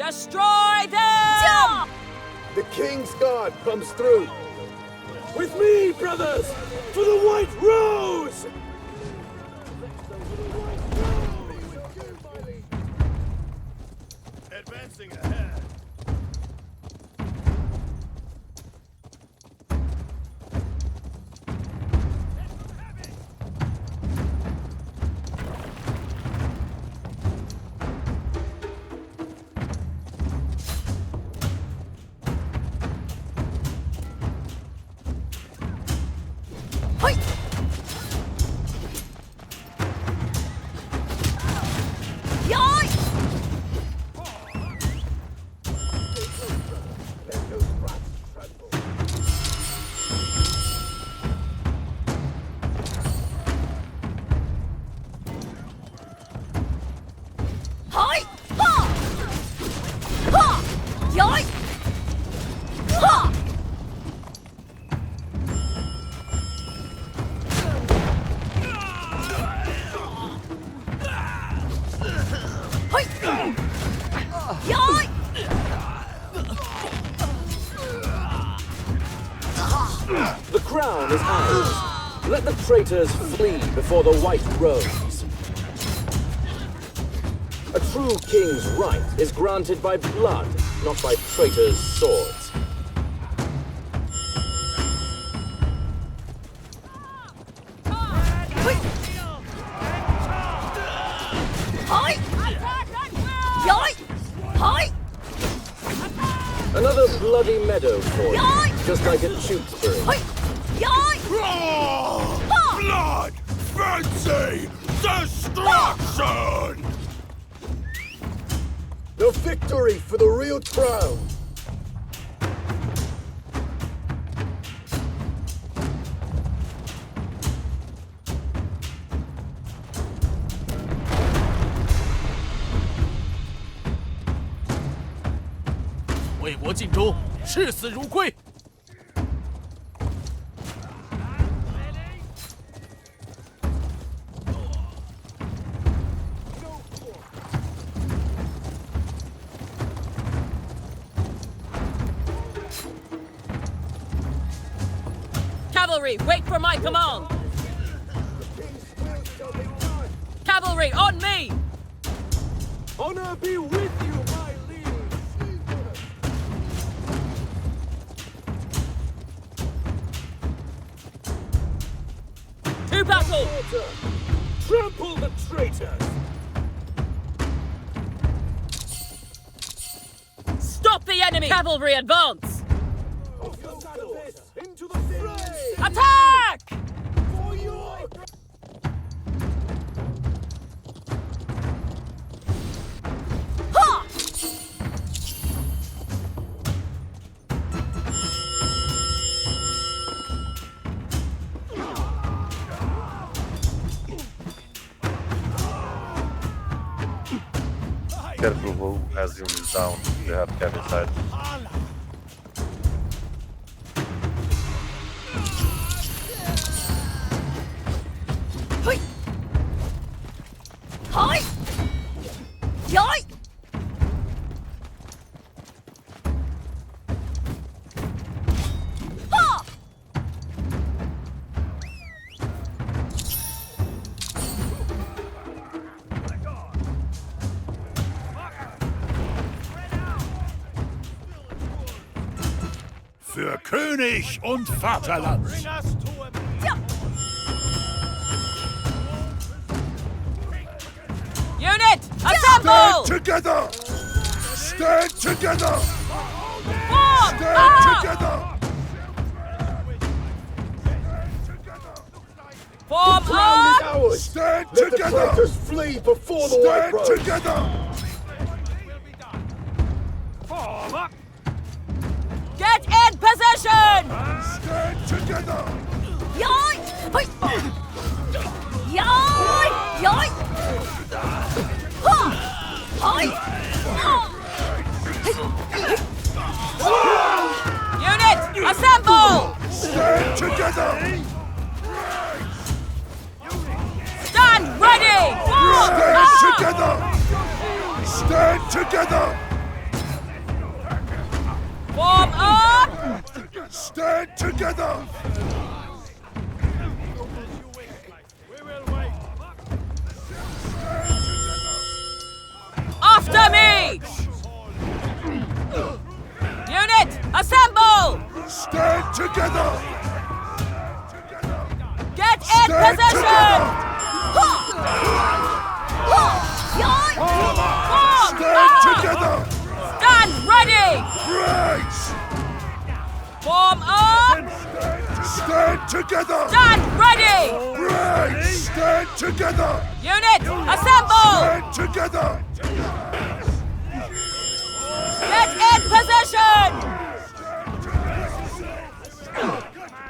Destroy them! The King's Guard comes through. With me, brothers, for the White Rose! Advancing ahead. The crown is ours. Let the traitors flee before the White Rose. A true king's right is granted by blood, not by traitors' swords. Another bloody meadow for you, just like at Tewkesbury. Blood! Fancy! Destruction! The victory for the real crown! Cavalry, wait for my command! Cavalry, on me! Honor be with you, my liege! To battle! Trample the traitors! Stop the enemy! Cavalry, advance! Into the fray! Attack! For your... Ha! Careful who has him down. You have carry side. Hi! Yoi! Ha! Für König und Vaterland! Unit, assemble! Stand together! Stand together! Form! Stand together! Form Crown is up! ours! Stand Let the together! traitors flee before the White Stand Rose! together! Get in position! Stand together! Yoi! Yoi! Yoi! Ha! Hi! Unit, assemble! Stand together! Stand ready! Form Stand up! together! Stand together! After me! Unit, assemble! Stand together! Get in Stand position! together! Stand together! Stand ready! Brace! Form up! Stand together! Stand ready! Brace! Stand together! Unit, assemble! Stand together! Get in position!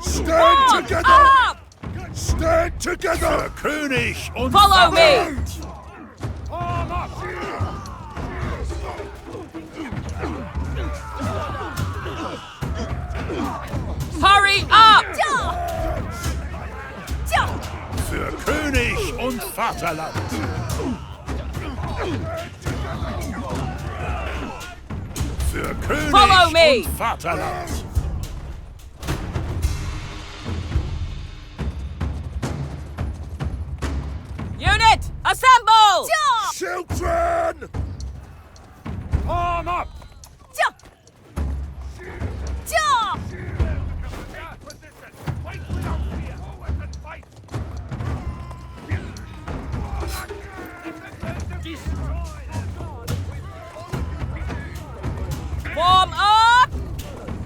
Stand Form together! up! Stand together! König und Follow me! Hurry up! für König und Vaterland. Für König Follow me. und Vaterland. Unit, assemble! Children! Arm up! Form up!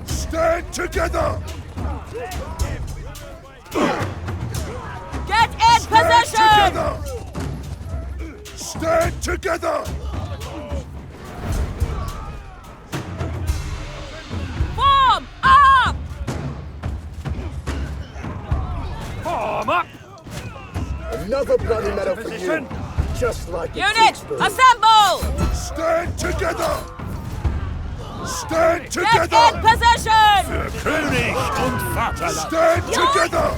Stand together! Get in position! Together! Stand together! Form up! Arm up! Another bloody medal for you. Just like a Unit, teaspoon. assemble! Stand together! Stand Get together! in position! Für König und Vaterland. Stand together!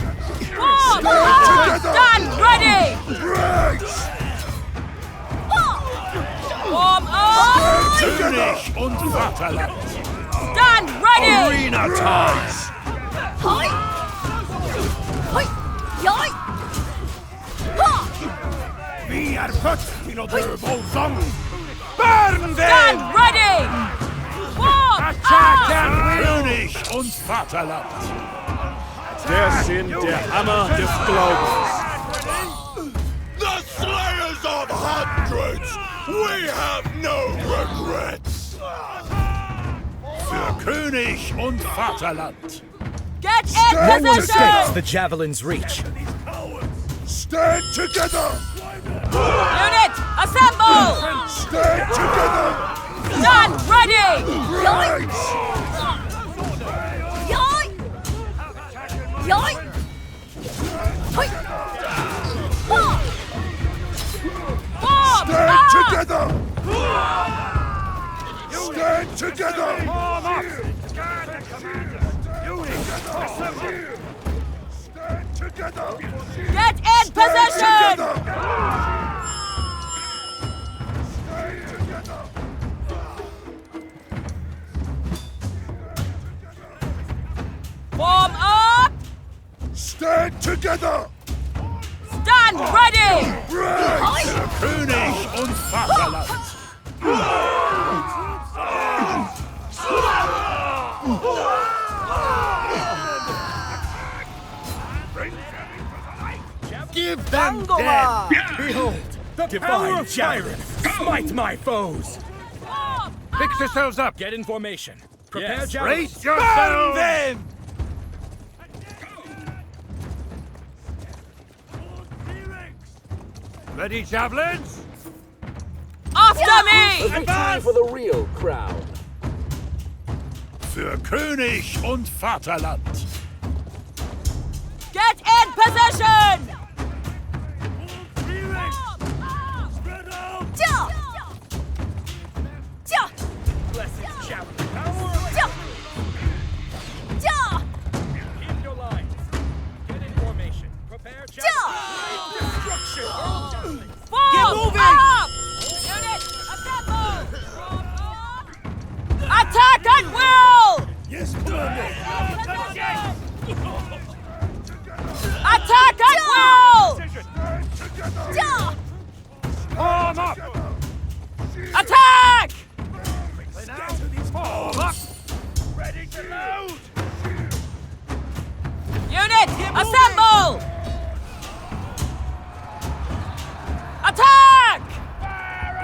Form Stand up! together! Stand ready! Brace! Form up! Together! König und Vaterland. Stand ready! Arena time. Hoi! Hoi! Yoi! Ha! Vi är fött till att dö våldsamt. Burn them! Stand ready! Form Attack up! and König und Vaterland. Der sind der Hammer des Glaubens. The slayers of hundreds! We have no regrets! Für König und Vaterland. Get in Stand position! The javelin's reach. Stand together! Unit, assemble! Stand together! Stand ready! Brace! Yoi! Yoi! Hoi! Ha! Form Stand up! together! Stand together! Stand together! Get in position! Together! Form up! Stand together! Stand ready! Brace! König und Vaterland. Give them death! Behold, the divine javelin! Smite my foes! Form Fix yourselves up. Get in formation. Prepare Yes. javelin. Brace yourselves. Them. Ready, javelins? after me! A victory for the real crown. Für König und Vaterland. Get in position! Ja! Ja! Blessed javelin. Ja! Ja! Keep your lines. Get in formation. Prepare javelin. Destruction. Form moving! up! Unit, assemble! Attack at will! Yes, Commander! Position! Unit, assemble! Attack!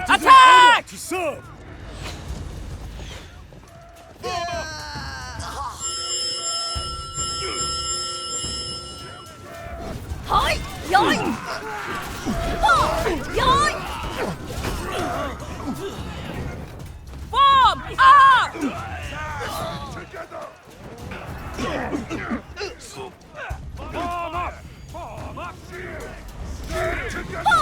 Attack! To serve! Hoi! Yoink! Yoink! Form up! Together! Form up! Form up! Stand together!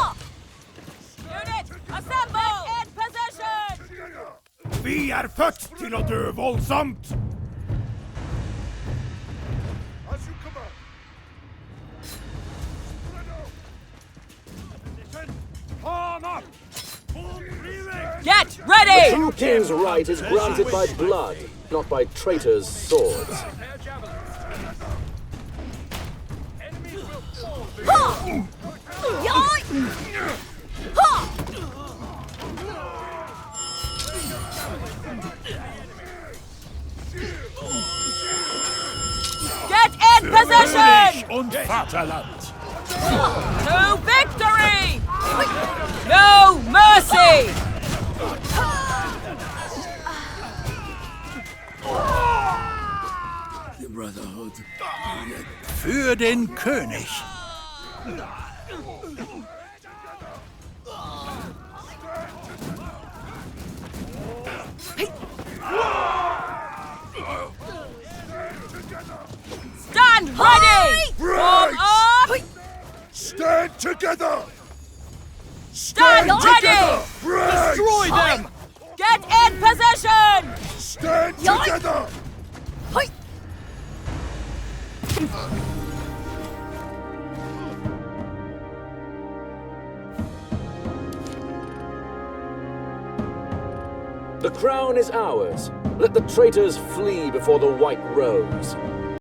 Unit, assemble! In position! Together! Vi är fött till att dö våldsamt! As you command! Spread out! Form up! Full breathing! Get ready! True king's right is granted by blood, not by traitors' swords. Prepare javelins. Enemies will fall. Yoink! Ha! Get in position! Und Vaterland! To victory! No mercy! The Brotherhood. Für den König! Stand ready! Form up! Stand together! Stand ready! Rise! Destroy them! Get in position! Stand Yoink! together! Hoi! The crown is ours. Let the traitors flee before the white rose.